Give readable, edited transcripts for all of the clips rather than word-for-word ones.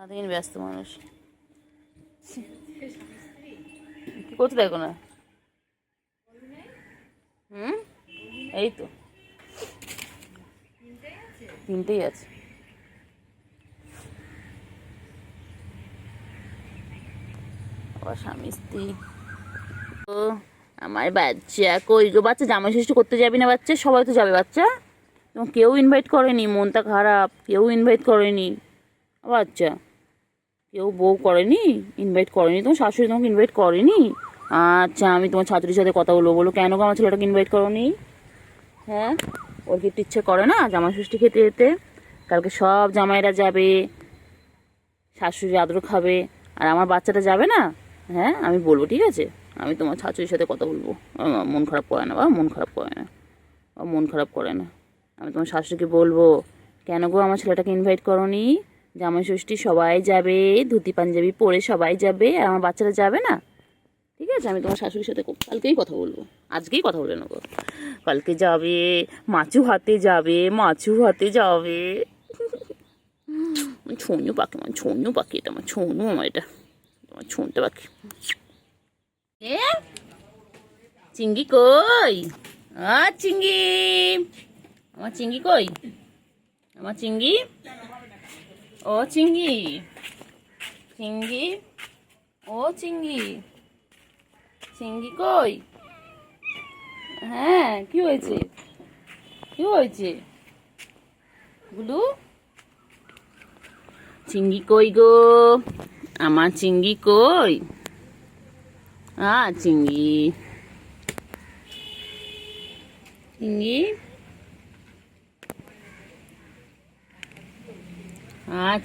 সারাদিন ব্যস্ত মানুষ। কি করতে দেখো না? এই তো তিনটেই আছে। আবার স্বামী স্ত্রী। ও আমার বাচ্চা কই গো? বাচ্চা জামাই ষষ্ঠী করতে যাবি না? বাচ্চা সবাই তো যাবে। বাচ্চা তোমার কেউ ইনভাইট করেনি, মনটা খারাপ, কেউ ইনভাইট করেনি। বাচ্চা কেউ বউ করেনি, ইনভাইট করেনি, তোমার শাশুড়ি তোমাকে ইনভাইট করেনি? আচ্ছা, আমি তোমার ছাত্রীর সাথে কথা বলবো। বলো কেন গো আমার ছেলেটাকে ইনভাইট করোনি? হ্যাঁ, ওর কি একটু ইচ্ছে করে না জামাই ষষ্ঠী খেতে যেতে? কালকে সব জামাইরা যাবে, শাশুড়ি আদর খাবে, আর আমার বাচ্চাটা যাবে না? হ্যাঁ, আমি বলবো, ঠিক আছে, আমি তোমার শাশুড়ির সাথে কথা বলবো। মন খারাপ করে না বাবা, মন খারাপ করে না, মন খারাপ করে না। আমি তোমার শাশুড়িকে বলবো, কেন গো আমার ছেলেটাকে ইনভাইট করোনি? জামাই ষষ্ঠী সবাই যাবে, ধুতি পাঞ্জাবি পরে সবাই যাবে, আর আমার বাচ্চারা যাবে না? ঠিক আছে, আমি তোমার শাশুড়ির সাথে কালকেই কথা বলবো, আজকেই কথা বলে নেবো। কালকে যাবে, মাছু হাতে যাবে, মাছু হাতে যাবে। ছনু পাখি, আমার ছনু পাখি, এটা আমার ছনু, আমার এটা তোমার ছুনতে পাখি। এ চিঙ্গি কই? চিঙ্গি, আমার চিঙ্গি কই? আমার চিঙ্গি, ও চিঙ্গি, চিঙ্গি, ও চিঙ্গি, চিঙ্গি কই? হ্যাঁ, কি হয়েছে? কি হয়েছে গুলু? চিঙ্গি কই গো? আমার চিঙ্গি কই? চিঙ্গি, চিঙ্গি,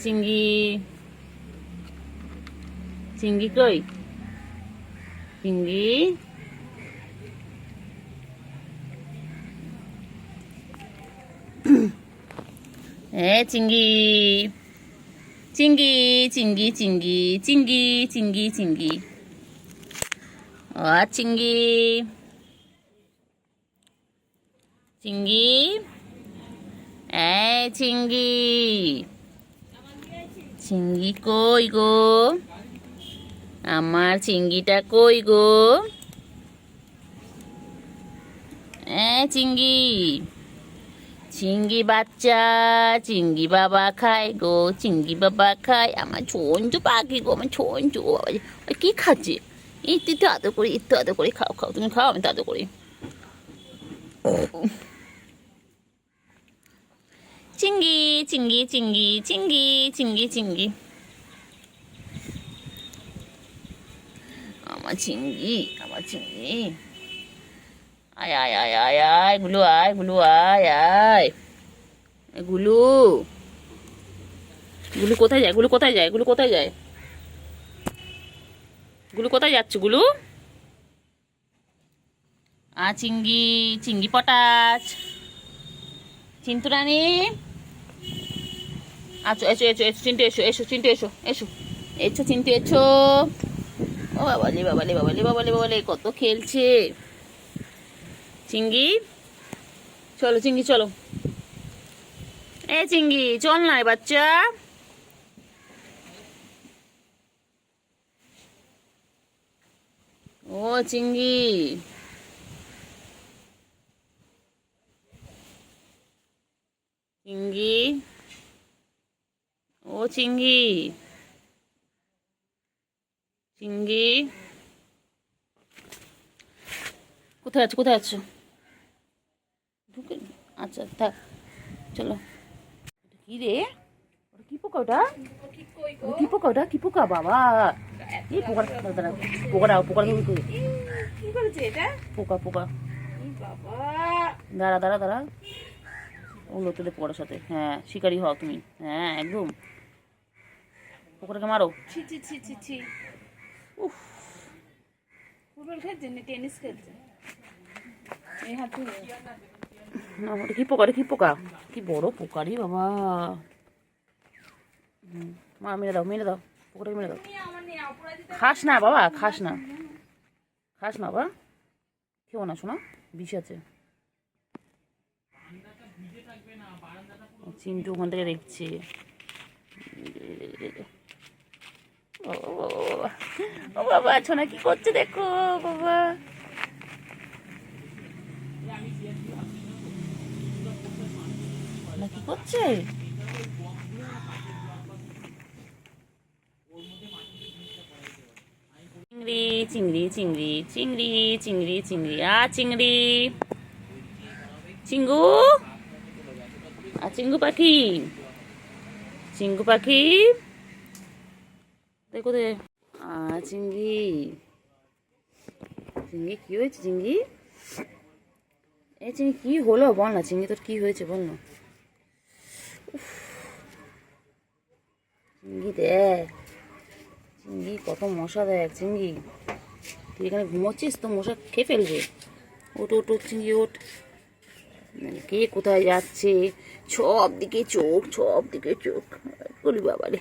চিঙ্গি, চিঙ্গি কই? চিঙ্গি, চিঙ্গি, চিঙ্গি, চিঙ্গি, চিঙ্গি, চিঙ্গি, চিঙ্গি, চিঙ্গি, চিঙ্গি, চিঙ্গি, চিঙ্গি, চিঙ্গি কই গো? আমার চিঙ্গিটা কই গো? চিঙ্গি, চিঙ্গি বাচ্চা, চিঙ্গি বাবা খায় গো, চিঙ্গি বাবা খায়। আমার ছোনচু পাখি গো, আমার ছোনচু। কি খাচ্ছে? একটু একটু আদর করি, একটু আদর করি। খাও খাও, তুমি খাও, আমি তো আদর করি। চিঙ্গি, চিঙ্গি, চিঙ্গি, চিঙ্গি, চিঙ্গি, চিঙ্গি, আমার চিঙ্গি, আমার চিঙ্গি। আয় আয় আয় আয় আয় গুলু, আয় গুলু, আয় আয় গুলু। গুলু কোথায় যায়? গুলু কোথায় যায়? গুলু কোথায় যায়? গুলু কোথায় যাচ্ছে গুলু? চিঙ্গি, চিঙ্গি পটাচ, চিন্তু রানী। আচ্ছা, এসো এসো এসো চিন্টু, এসো এসো চিন্টু, এসো এসো এসো চিন্টু, এসো। ও বাবালে বাবালে বাবালে বাবালে বাবালে, কত খেলছে চিঙ্গি। চলো চিঙ্গি, চলো। চিঙ্গি চল না বাচ্চা। ও চিঙ্গি, চিঙ্গি, ও চিঙ্গি, চিঙ্গি কোথায় আছো? কোথায় আছো? ঢুকে, আচ্ছা থাক, চলো। কি রে? ওটা কি পোকা? ওটা কি পোকা? ওটা কি পোকা বাবা? এই পোকাটা, পোকাটা পোকাটা কি করেছে এটা? পোকা পোকা। বাবা, দাঁড়া দাঁড়া দাঁড়া, ওগুলো তোদের পোকাটার সাথে। হ্যাঁ, শিকারি হও তুমি। হ্যাঁ একদম, পোকাটাকে মারো। ছি ছি ছি ছি ছি। উফ, ফুটবল খেলছে না টেনিস খেলছে? এই হাত ধরে। ওটা কি পোকা? কি পোকা? কি বড় পোকা রে বাবা। মা মেরে দাও, মেরে দাও, পোকাটাকে মেরে দাও। খাস না বাবা, খাস না, খাস না বাবা, খেও না শোনা, বিষ আছে। চিন্টু ওখান থেকে দেখছে। ও বাবা, ও বাবা, ছোনা কি করছে দেখো বাবা। ছোনা কি করছে? চিংড়ি চিংড়ি চিংড়ি চিংড়ি চিংড়ি চিংড়ি চিংড়ি, চিঙ্গু চিঙ্গু পাখি, চিঙ্গু পাখি দেখো দে। চিংড়ি, চিংড়ি কি হয়েছে চিংড়ি? এই চিংড়ি কি হলো বল না, চিংড়ি তোর কি হয়েছে বল না। চিংড়ি দেখ, চিংড়ি কত মশা দেখ চিংড়ি, তুই এখানে ঘুমোচ্ছিস তো মশা খেয়ে ফেলবে। ওট ওট ওট চিংড়ি ওঠ, কে কোথায় যাচ্ছে, সব দিকে চোখ, সব দিকে চোখ। বলি বাবারে,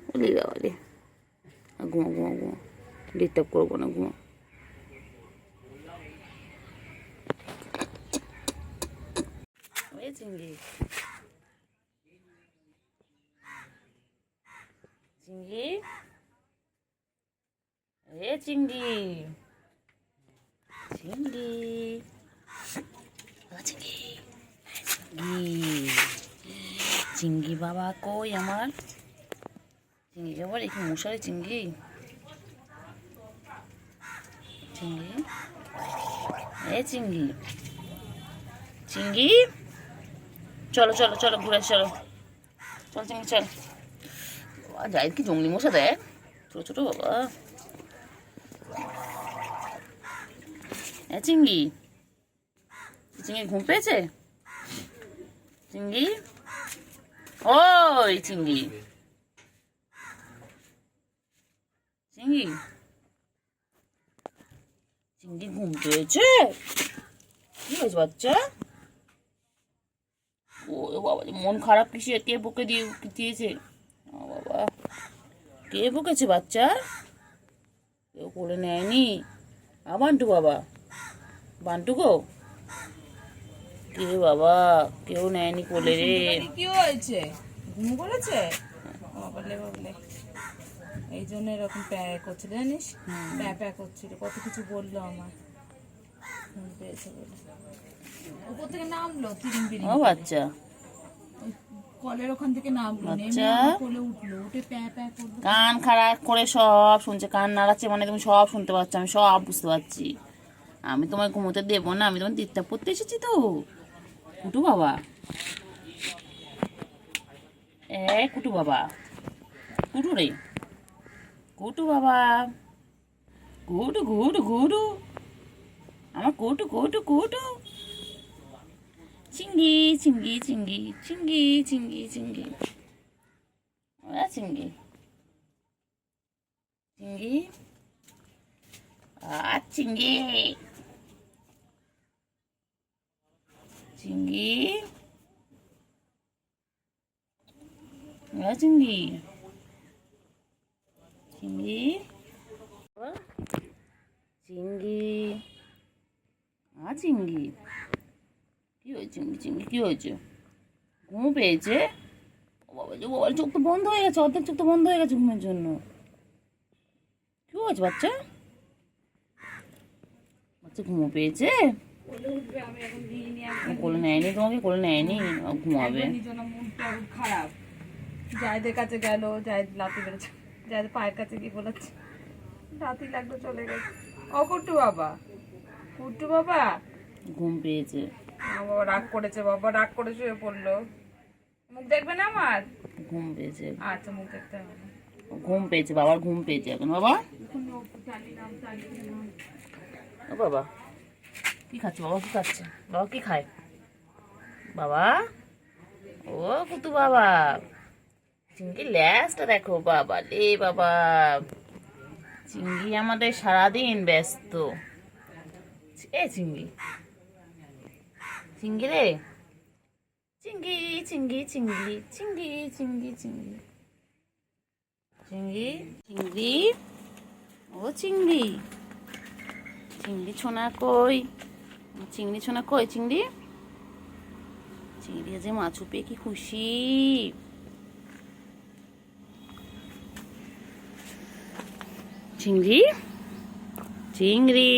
বলি বাবারে, ঘুমা ঘুমা ঘুমা, ডিস্টার্ব করবো না, ঘুমা। চিংড়ি, চিংড়ি, এ চিংড়ি, চিংড়ি, চিংড়ি, চিংড়ি বাবা কই আমার চিংড়ি বাবা, একটু মশারি চিংড়ি, চিংড়ি, এ চিংড়ি, চিংড়ি, চলো চলো চলো ঘুরে চলো, চল চিংড়ি চল। যাই কি জঙ্গলি মশা দেখ, ছোট ছোট বাবা। চিংড়ি, চিংড়ি ঘুম পেয়েছে? চিংড়ি, ওই চিংড়ি, চিংড়ি, চিংড়ি ঘুম পেয়েছে? কি হয়েছে বাচ্চা? ও বাবা, মন খারাপ কিসে, কে বকে দিয়েছে? বাবা, কে বকেছে বাচ্চা? কেউ কোলে নেয়নি? বান্টু বাবা, বান্টু গো, কে বাবা, কেউ নেয়নি কোলে রে। কি হয়েছে, ঘুম করেছে? বাবলে বাবলে, এই জন্য এরকম প্যা করছিল জানিস, প্যা প্যা করছিল, কত কিছু বললো আমার, ঘুম পেয়েছে বলে। উপর থেকে নামলো তিরিং বিরিং, ও বাচ্চা, কলের ওখান থেকে নামলো, নেমে বাচ্চা আমার কোলে উঠলো, উঠে প্যা প্যা করলো। কান খারাপ করে সব শুনছে, কান নাড়াচ্ছে মানে তুমি সব শুনতে পাচ্ছ, আমি সব বুঝতে পারছি। আমি তোমায় ঘুমোতে দেবো না, আমি তোমার ডিস্টার্ব করতে এসেছি তো। কুটু বাবা, কুটু বাবা, কুটু রে, কুটু বাবা, কুটু কুটু কুটু, আমার কুটু কুটু কুটু, চিংড়ি চিংড়ি চিংড়ি চিংড়ি চিংড়ি চিংড়ি, চিংড়ি, চিংড়ি, চিংড়ি, চিংড়ি, চিংড়ি, চিংড়ি, চিংড়ি, চিংড়ি, কি হয়েছে চিংড়ি, চিংড়ি কি হয়েছে? ঘুম পেয়েছে? বাবা যে বাবার চোখ তো বন্ধ হয়ে গেছে, অর্ধেক চোখ তো বন্ধ হয়ে গেছে ঘুমের জন্য। কি হয়েছে বাচ্চা? বাচ্চা ঘুমো পেয়েছে? কোলে নেয়নি তোমাকে, কোলে নেয়নি, ঘুমাবে। খারাপ, জায়দের কাছে গেল, জায়দ লাতি বেড়েছে, জায়দ পায়ের কাছে গিয়ে বলেছে লাতি লাগলো, চলে গেছে। ও কুট্টু বাবা, কুট্টু বাবা ঘুম পেয়েছে, বাবা রাগ করেছে, বাবা রাগ করে শুয়ে পড়লো। মুখ দেখবে না আমার? ঘুম পেয়েছে, আচ্ছা মুখ দেখতে হবে না। ঘুম পেয়েছে, বাবার ঘুম পেয়েছে এখন। বাবা, ও বাবা কি খাচ্ছে? বাবা কি খাচ্ছে? বাবা কি খায়? বাবা, ও কুতু বাবা, চিংড়ি ল্যাসটা দেখো বাবা রে বাবা, চিংড়ি আমাদের সারাদিন ব্যস্ত। এ চিংড়ি, চিংড়ি রে, চিংড়ি চিংড়ি চিংড়ি চিংড়ি চিংড়ি চিংড়ি, চিংড়ি, চিংড়ি, ও চিংড়ি, চিংড়ি ছোনা কই? চিংড়ি ছোনা কই? চিংড়ি, চিংড়ি যে মাছু পেয়ে কি খুশি। চিংড়ি চিংড়ি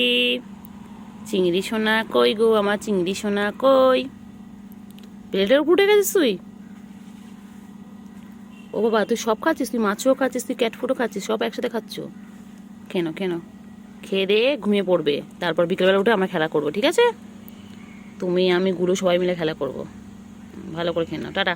চিংড়ি সোনা কই গো, আমার চিংড়ি সোনা কই? প্লেটের উপর উঠে গেছিস তুই? ও বাবা, তুই সব খাচ্ছিস? তুই মাছও খাচ্ছিস, তুই ক্যাট ফুডও খাচ্ছিস, সব একসাথে খাচ্ছ কেন? খেয়ে দিয়ে ঘুমিয়ে পড়বে, তারপর বিকেলবেলা উঠে আমরা খেলা করবো, ঠিক আছে? তুমি আমি গুলো সবাই মিলে খেলা করবো। ভালো করে খেয়ে নাও, টাটা।